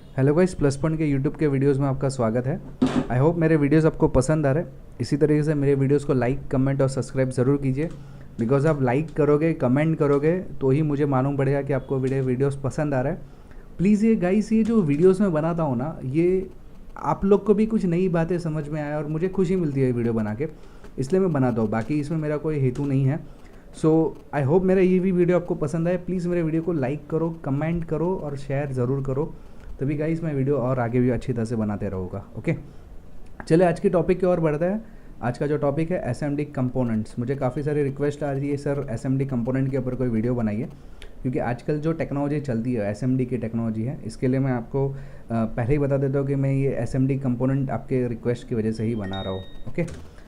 Hello guys, plus point के YouTube के videos में आपका स्वागत है। आई होप मेरे वीडियोस आपको पसंद आ रहे हैं। इसी तरीके से मेरे वीडियोस को लाइक, कमेंट और सब्सक्राइब ज़रूर कीजिए। बिकॉज आप लाइक करोगे, कमेंट करोगे तो ही मुझे मालूम पड़ेगा कि आपको वीडियोस पसंद आ रहा है। प्लीज़ ये गाइस, ये जो वीडियोस मैं बनाता हूँ ना, ये आप लोग को भी कुछ नई बातें समझ में आए और मुझे खुशी मिलती है वीडियो बना के, इसलिए मैं बनाता हूँ। बाकी इसमें मेरा कोई हेतु नहीं है। सो आई होप मेरा ये भी वीडियो आपको पसंद आए। प्लीज़ मेरे वीडियो को लाइक करो, कमेंट करो और शेयर ज़रूर करो, तभी गाइस मैं वीडियो और आगे भी अच्छी तरह से बनाते रहूँगा। ओके, चलिए आज की टॉपिक की ओर बढ़ते हैं। आज का जो टॉपिक है एसएमडी कंपोनेंट्स। मुझे काफ़ी सारी रिक्वेस्ट आ रही है, सर एसएमडी कंपोनेंट के ऊपर कोई वीडियो बनाइए, क्योंकि आजकल जो टेक्नोलॉजी चलती है एसएमडी की टेक्नोलॉजी है। इसके लिए मैं आपको पहले ही बता देता हूँ कि मैं ये एसएमडी कंपोनेंट आपके रिक्वेस्ट की वजह से ही बना रहा हूँ। ओके,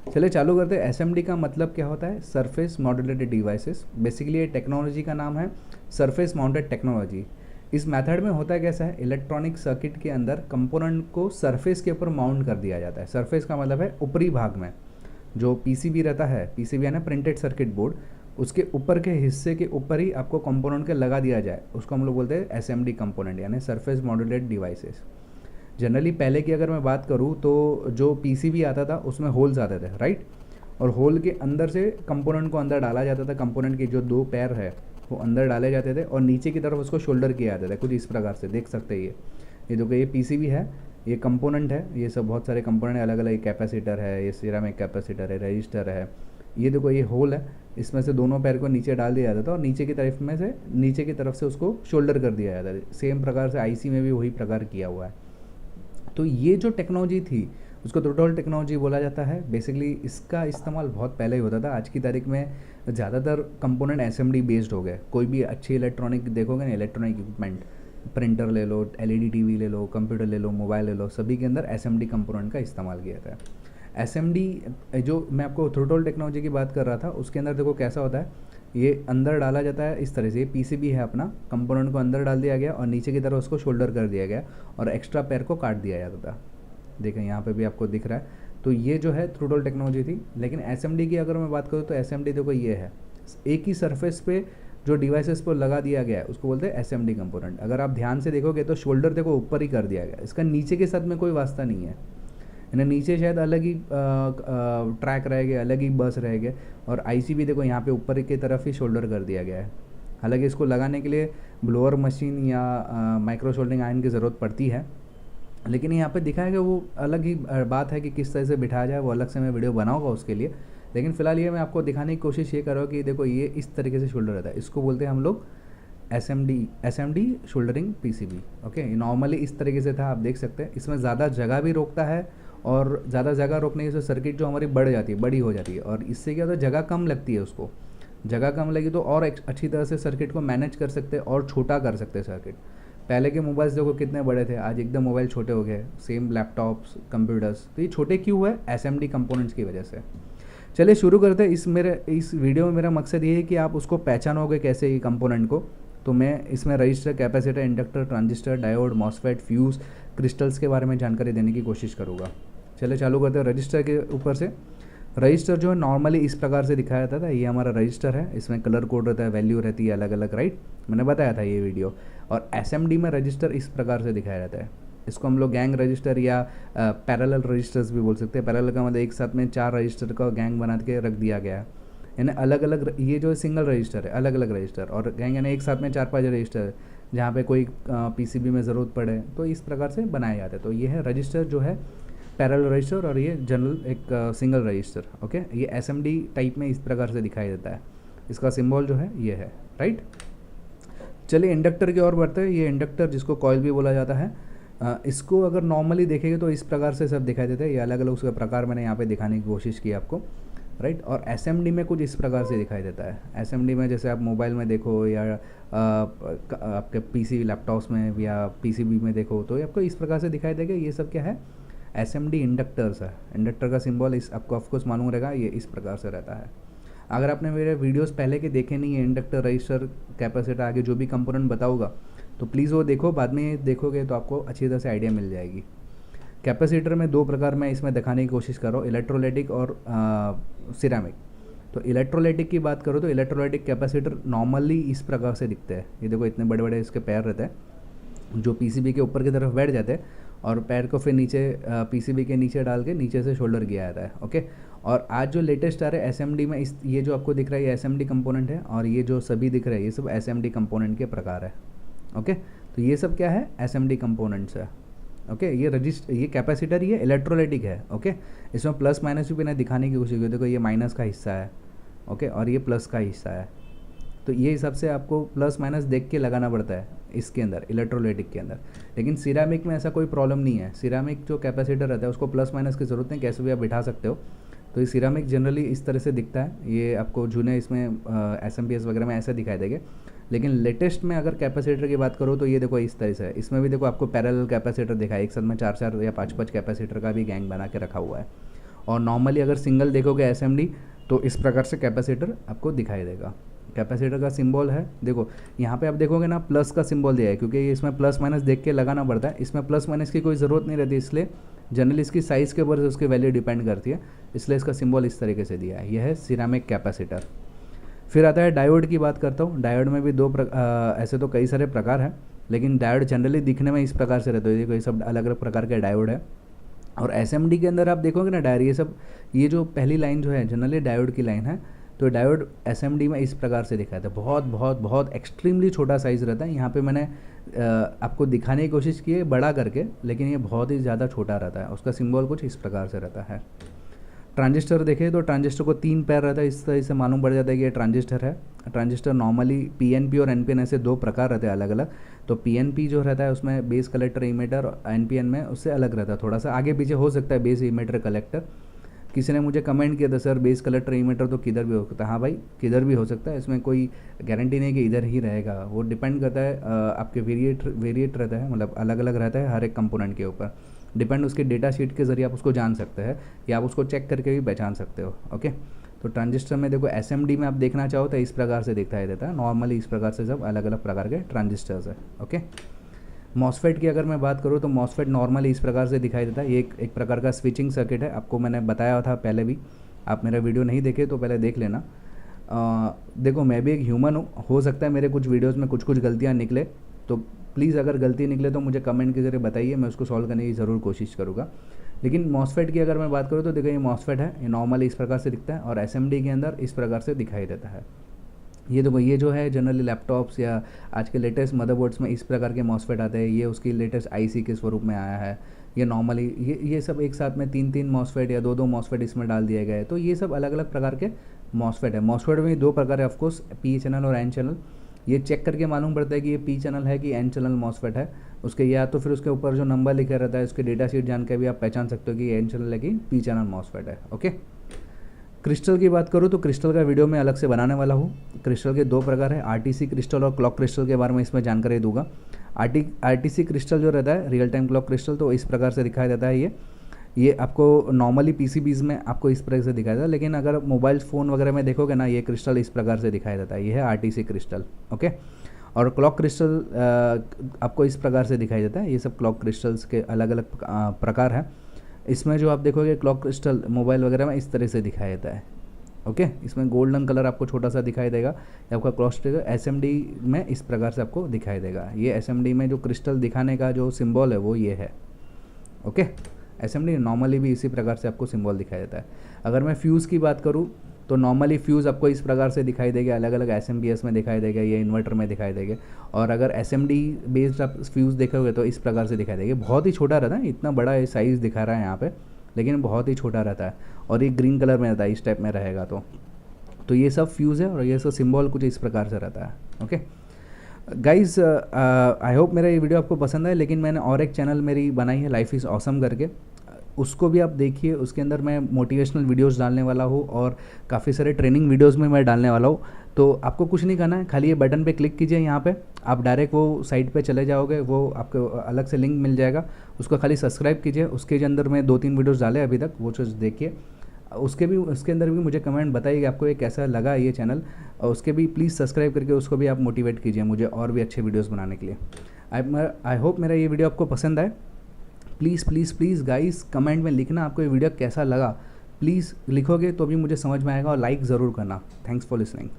चलिए चालू करते हैं। एसएमडी का मतलब क्या होता है? Surface modulated devices. बेसिकली ये टेक्नोलॉजी का नाम है सरफेस माउंटेड टेक्नोलॉजी। इस मेथड में होता है कैसा है, इलेक्ट्रॉनिक सर्किट के अंदर कंपोनेंट को सरफेस के ऊपर माउंट कर दिया जाता है। सरफेस का मतलब है ऊपरी भाग में जो पीसीबी रहता है, पीसीबी यानी प्रिंटेड सर्किट बोर्ड, उसके ऊपर के हिस्से के ऊपर ही आपको कंपोनेंट के लगा दिया जाए, उसको हम लोग बोलते हैं एसएमडी कंपोनेंट यानी सरफेस मॉड्यूलेटेड डिवाइसेस। जनरली पहले की अगर मैं बात करूँ तो जो पीसीबी आता था उसमें होल्स आते थे, राइट, और होल के अंदर से कंपोनेंट को अंदर डाला जाता था। कंपोनेंट के जो दो पैर है वो अंदर डाले जाते थे और नीचे की तरफ उसको शोल्डर किया जाता था, कुछ इस प्रकार से देख सकते हैं। ये देखो, ये पीसीबी है, ये कंपोनेंट है, ये सब बहुत सारे कंपोनेंट अलग अलग, कैपेसिटर है, ये सिरेमिक कैपेसिटर है, रजिस्टर है। ये देखो, ये होल है, इसमें से दोनों पैर को नीचे डाल दिया जाता था और नीचे की तरफ से उसको शोल्डर कर दिया जाता था। सेम प्रकार से आईसी में भी वही प्रकार किया हुआ है। तो ये जो टेक्नोलॉजी थी उसको थ्रोटल टेक्नोलॉजी बोला जाता है। बेसिकली इसका इस्तेमाल बहुत पहले ही होता था। आज की तारीख में ज़्यादातर कंपोनेंट एसएमडी बेस्ड हो गए। कोई भी अच्छी इलेक्ट्रॉनिक देखोगे ना, इलेक्ट्रॉनिक इक्विपमेंट, प्रिंटर ले लो, एलईडी टीवी ले लो, कंप्यूटर ले लो, मोबाइल ले लो, सभी के अंदर एसएमडी कंपोनेंट का इस्तेमाल किया जाता है। एसएमडी जो मैं आपको थ्रोटल टेक्नोलॉजी की बात कर रहा था, उसके अंदर देखो कैसा होता है। ये अंदर डाला जाता है इस तरह से। ये पीसीबी है अपना, कंपोनेंट को अंदर डाल दिया गया और नीचे की तरफ उसको शोल्डर कर दिया गया और एक्स्ट्रा पैर को काट दिया जाता था। देखें यहाँ पे भी आपको दिख रहा है। तो ये जो है थ्रोटल टेक्नोलॉजी थी। लेकिन एसएमडी की अगर मैं बात करूँ तो एसएमडी देखो ये है, एक ही सरफेस पे जो डिवाइसेस पर लगा दिया गया है उसको बोलते हैं एसएमडी कंपोनेंट। अगर आप ध्यान से देखोगे तो शोल्डर देखो ऊपर ही कर दिया गया, इसका नीचे के साथ में कोई वास्ता नहीं है। यानी नीचे शायद अलग ही ट्रैक रहेगा, अलग ही बस रहेगा। और आईसी भी देखो यहाँ पे ऊपर की तरफ ही शोल्डर कर दिया गया है। हालांकि इसको लगाने के लिए ब्लोअर मशीन या माइक्रो शोल्डरिंग आयरन की ज़रूरत पड़ती है, लेकिन यहाँ पे दिखाएगा वो अलग ही बात है कि किस तरह से बिठाया जाए, वो अलग से मैं वीडियो बनाऊंगा उसके लिए। लेकिन फ़िलहाल ये मैं आपको दिखाने की कोशिश ये कर रहा हूँ कि देखो ये इस तरीके से शोल्डर रहता है। इसको बोलते हैं हम लोग SMD soldering PCB. Okay, normally इस तरीके से था, आप देख सकते हैं। इसमें ज़्यादा जगह भी रोकता है और ज़्यादा जगह रोकने से सर्किट जो हमारी बड़ी हो जाती है। और इससे क्या होता है, जगह कम लगती है उसको। जगह कम लगी तो और अच्छी तरह से सर्किट को मैनेज कर सकते हैं और छोटा कर सकते हैं सर्किट। पहले के मोबाइल्स देखो कितने बड़े थे, आज एकदम मोबाइल छोटे हो गए। सेम लैपटॉप्स, कंप्यूटर्स, तो ये छोटे क्यों हुए? एसएमडी कंपोनेंट्स की वजह से। चलिए शुरू करते हैं। इस वीडियो में मेरा मकसद ये है कि आप उसको पहचानोगे कैसे ये कंपोनेंट को। तो मैं इसमें register, capacitor, inductor, transistor, diode, MOSFET, fuse, crystals के बारे में जानकारी देने की कोशिश करूँगा। चलिए चालू करते हैं रजिस्टर के ऊपर से। रजिस्टर जो है नॉर्मली इस प्रकार से दिखाया जाता था। ये हमारा रजिस्टर है, इसमें कलर कोड रहता है, वैल्यू रहती है अलग अलग, राइट, मैंने बताया था ये वीडियो। और एसएमडी में रजिस्टर इस प्रकार से दिखाया जाता है। इसको हम लोग गैंग रजिस्टर या पैरेलल रजिस्टर्स भी बोल सकते हैं। पैरेलल का मतलब एक साथ में 4 रजिस्टर का गैंग बना के रख दिया गया है, यानी अलग अलग। ये जो सिंगल रजिस्टर है, अलग अलग रजिस्टर, और गैंग यानी एक साथ में 4-5 रजिस्टर है, जहाँ पे कोई पीसीबी में ज़रूरत पड़े तो इस प्रकार से बनाए जाते हैं। तो ये है रजिस्टर जो है पैरेलल रजिस्टर, और ये जनरल एक सिंगल रजिस्टर। ओके, ये एसएमडी टाइप में इस प्रकार से दिखाई देता है। इसका सिंबल जो है ये है, राइट। चलिए इंडक्टर की ओर बढ़ते हैं। ये इंडक्टर जिसको कॉइल भी बोला जाता है, इसको अगर नॉर्मली देखेंगे तो इस प्रकार से सब दिखाई देता है। ये अलग अलग उसका प्रकार मैंने यहाँ पे दिखाने की कोशिश की आपको, राइट। और एसएमडी में कुछ इस प्रकार से दिखाई देता है। एसएमडी में जैसे आप मोबाइल में देखो या आपके पीसी लैपटॉप्स में या पीसीबी में देखो तो आपको इस प्रकार से दिखाई देगा। ये सब क्या है? एसएमडी इंडक्टर्स है। इंडक्टर का सिंबल इस आपको ऑफकोर्स मालूम रहेगा, ये इस प्रकार से रहता है। अगर आपने मेरे वीडियोस पहले के देखे नहीं है, इंडक्टर, रजिस्टर, कैपेसिटर, आगे जो भी कंपोनेंट बताऊंगा, तो प्लीज़ वो देखो। बाद में देखोगे तो आपको अच्छी तरह से आइडिया मिल जाएगी। कैपेसिटर में 2 प्रकार मैं इसमें दिखाने की कोशिश कर रहा हूँ, इलेक्ट्रोलाइटिक और सिरेमिक। तो इलेक्ट्रोलाइटिक की बात करो तो इलेक्ट्रोलाइटिक कैपेसिटर नॉर्मली इस प्रकार से दिखते हैं। ये देखो इतने बड़े बड़े इसके पैर रहते हैं। जो पीसीबी के ऊपर की तरफ बैठ जाते हैं और पैर को फिर नीचे पीसीबी के नीचे डाल के नीचे से शोल्डर किया जाता है। ओके, और आज जो लेटेस्ट आ रहा है एसएमडी में, इस ये जो आपको दिख रहा है ये एसएमडी कंपोनेंट है, और ये जो सभी दिख रहा है ये सब एसएमडी कंपोनेंट के प्रकार है। ओके, तो ये सब क्या है, एसएमडी कंपोनेंट्स है। ओके, ये कैपेसिटर, ये इलेक्ट्रोलाइटिक है। ओके, इसमें प्लस माइनस भी मैंने दिखाने की कोशिश की, देखो ये माइनस का हिस्सा है। ओके, और ये प्लस का हिस्सा है, तो ये हिसाब से आपको प्लस माइनस देख के लगाना पड़ता है इसके अंदर, इलेक्ट्रोलाइटिक के अंदर। लेकिन सिरामिक में ऐसा कोई प्रॉब्लम नहीं है। सिरामिक जो कैपेसिटर रहता है उसको प्लस माइनस की ज़रूरत नहीं, कैसे भी आप बिठा सकते हो। तो ये सिरामिक जनरली इस तरह से दिखता है, ये आपको जूने इसमें एसएमपीएस वगैरह में ऐसा दिखाई देगा। लेकिन लेटेस्ट में अगर कैपेसिटर की बात करो तो ये देखो इस तरह से है। इसमें भी देखो आपको पैरेलल कैपेसिटर दिखा है, एक साथ में 4 या 5 कैपेसिटर का भी गैंग बना के रखा हुआ है। और नॉर्मली अगर सिंगल देखोगे एसएमडी तो इस प्रकार से कैपेसिटर आपको दिखाई देगा। कैपेसिटर का सिंबल है, देखो यहाँ पे आप देखोगे ना प्लस का सिंबल दिया है, क्योंकि इसमें प्लस माइनस देख के लगाना पड़ता है। इसमें प्लस माइनस की कोई ज़रूरत नहीं रहती, इसलिए जनरली इसकी साइज़ के ऊपर उसकी वैल्यू डिपेंड करती है, इसलिए इसका सिंबल इस तरीके से दिया है। यह है सिरामिक कैपेसिटर। फिर आता है डायोड की बात करता हूँ। डायोड में भी ऐसे तो कई सारे प्रकार हैं, लेकिन डायोड जनरली दिखने में इस प्रकार से रहते हैं। देखो ये सब अलग अलग प्रकार के डायोड है। और एसएमडी के अंदर आप देखोगे ना डायोड, ये जो पहली लाइन जो है जनरली डायोड की लाइन है। तो डायोड एसएमडी में इस प्रकार से दिखाया था, बहुत बहुत बहुत एक्सट्रीमली छोटा साइज़ रहता है। यहाँ पे मैंने आपको दिखाने की कोशिश की है बड़ा करके, लेकिन ये बहुत ही ज़्यादा छोटा रहता है। उसका सिंबल कुछ इस प्रकार से रहता है। ट्रांजिस्टर देखें तो ट्रांजिस्टर को 3 पैर रहता है, इस तरह से मालूम पड़ जाता है कि ये ट्रांजिस्टर है। ट्रांजिस्टर नॉर्मली पीएनपी और एनपीएन ऐसे 2 प्रकार रहते हैं अलग अलग। तो पीएनपी जो रहता है उसमें बेस कलेक्टर इमीटर, और एनपीएन में उससे अलग रहता है, थोड़ा सा आगे पीछे हो सकता है बेस इमीटर कलेक्टर। किसी ने मुझे कमेंट किया था सर बेस कलेक्टर इमीटर तो किधर भी हो सकता है। हाँ भाई, किधर भी हो सकता है, इसमें कोई गारंटी नहीं कि इधर ही रहेगा। वो डिपेंड करता है आपके वेरिएट रहता है, मतलब अलग अलग रहता है हर एक कंपोनेंट के ऊपर। डिपेंड उसके डेटा शीट के ज़रिए आप उसको जान सकते हैं, या आप उसको चेक करके भी पहचान सकते हो। ओके, तो ट्रांजिस्टर में देखो एसएमडी में आप देखना चाहो तो इस प्रकार से दिखाई देता है। नॉर्मली इस प्रकार से सब अलग अलग प्रकार के ट्रांजिस्टर्स है। ओके, मॉसफेट की अगर मैं बात करूँ तो मॉसफेट नॉर्मली इस प्रकार से दिखाई देता है। ये एक प्रकार का स्विचिंग सर्किट है, आपको मैंने बताया था पहले भी। आप मेरा वीडियो नहीं देखे तो पहले देख लेना। देखो मैं भी एक ह्यूमन हूँ, हो सकता है मेरे कुछ वीडियोज़ में कुछ गलतियाँ निकले, तो प्लीज़ अगर गलती निकले तो मुझे कमेंट के ज़रिए बताइए, मैं उसको सॉल्व करने की ज़रूर कोशिश करूँगा। लेकिन मॉसफेट की अगर मैं बात करूँ तो देखो ये मॉसफेट है, ये नॉर्मली इस प्रकार से दिखता है, और एसएमडी के अंदर इस प्रकार से दिखाई देता है। ये देखो ये जो है जनरली लैपटॉप्स या आज के लेटेस्ट मदरबोर्ड्स में इस प्रकार के मॉसफेट आते हैं। ये उसकी लेटेस्ट आईसी के स्वरूप में आया है। ये नॉर्मली ये सब एक साथ में 3 मॉसफेट या 2 मॉसफेट इसमें डाल दिए गए। तो ये सब अलग अलग प्रकार के मॉसफेट है। मॉसफेट में 2 प्रकार है ऑफकोर्स, पी चैनल और एन चैनल। ये चेक करके मालूम पड़ता है कि ये पी चैनल है कि एन चैनल मॉसफेट है। उसके या तो फिर उसके ऊपर जो नंबर लिखा रहता है उसके डेटा शीट जान के भी आप पहचान सकते हो कि एन चैनल है कि पी चैनल मॉसफेट है। ओके, क्रिस्टल की बात करूँ तो क्रिस्टल का वीडियो मैं अलग से बनाने वाला हूँ। क्रिस्टल के 2 प्रकार है, आरटीसी क्रिस्टल और क्लॉक क्रिस्टल के बारे में इसमें जानकारी दूंगा। आरटीसी क्रिस्टल जो रहता है रियल टाइम क्लॉक क्रिस्टल, तो इस प्रकार से दिखाया जाता है। ये आपको नॉर्मली पीसीबीज़ में आपको इस प्रकार से दिखाया जाता है, लेकिन अगर मोबाइल फ़ोन वगैरह में देखोगे ना ये क्रिस्टल इस प्रकार से दिखाया जाता है। ये है आरटीसी क्रिस्टल। ओके, और क्लॉक क्रिस्टल आपको इस प्रकार से दिखाई देता है। ये सब क्लॉक क्रिस्टल्स के अलग अलग प्रकार हैं। इसमें जो आप देखोगे क्लॉक क्रिस्टल मोबाइल वगैरह में इस तरह से दिखाया जाता है। ओके, इसमें गोल्डन कलर आपको छोटा सा दिखाई देगा। ये आपका क्लॉक क्रिस्टल एसएमडी में इस प्रकार से आपको दिखाई देगा। ये एसएमडी में जो क्रिस्टल दिखाने का जो सिंबल है वो ये है। ओके, एसएमडी नॉर्मली भी इसी प्रकार से आपको सिंबल दिखाई देता है। अगर मैं फ्यूज़ की बात करूँ तो नॉर्मली फ्यूज़ आपको इस प्रकार से दिखाई देगा, अलग अलग एसएमपीएस में दिखाई देगा, ये इन्वर्टर में दिखाई देगा। और अगर एसएमडी बेस्ड आप फ्यूज़ देखोगे तो इस प्रकार से दिखाई देगा। बहुत ही छोटा रहता है, इतना बड़ा ये साइज़ दिखा रहा है यहाँ पे, लेकिन बहुत ही छोटा रहता है। और ये ग्रीन कलर में रहता है, इस टाइप में रहेगा। तो ये सब फ्यूज़ है, और ये सब सिंबल कुछ इस प्रकार से रहता है। ओके गाइज़, आई होप मेरा ये वीडियो आपको पसंद है। लेकिन मैंने और एक चैनल मेरी बनाई है लाइफ इज़ ऑसम करके, उसको भी आप देखिए। उसके अंदर मैं मोटिवेशनल वीडियोस डालने वाला हूँ और काफ़ी सारे ट्रेनिंग वीडियोस में मैं डालने वाला हूँ। तो आपको कुछ नहीं करना है, खाली ये बटन पे क्लिक कीजिए। यहाँ पे आप डायरेक्ट वो साइट पे चले जाओगे, वो आपको अलग से लिंक मिल जाएगा, उसको खाली सब्सक्राइब कीजिए। उसके अंदर मैं 2-3 वीडियोज़ डाले अभी तक, वो चीज़ देखिए। उसके अंदर भी मुझे कमेंट बताइए कि आपको ये कैसा लगा ये चैनल, और उसके भी प्लीज़ सब्सक्राइब करके उसको भी आप मोटिवेट कीजिए मुझे और भी अच्छे वीडियोज़ बनाने के लिए। आई होप मेरा ये वीडियो आपको पसंद आए। Please please please guys comment में लिखना आपको ये वीडियो कैसा लगा। प्लीज़ लिखोगे तो भी मुझे समझ में आएगा, और लाइक ज़रूर करना। Thanks for listening.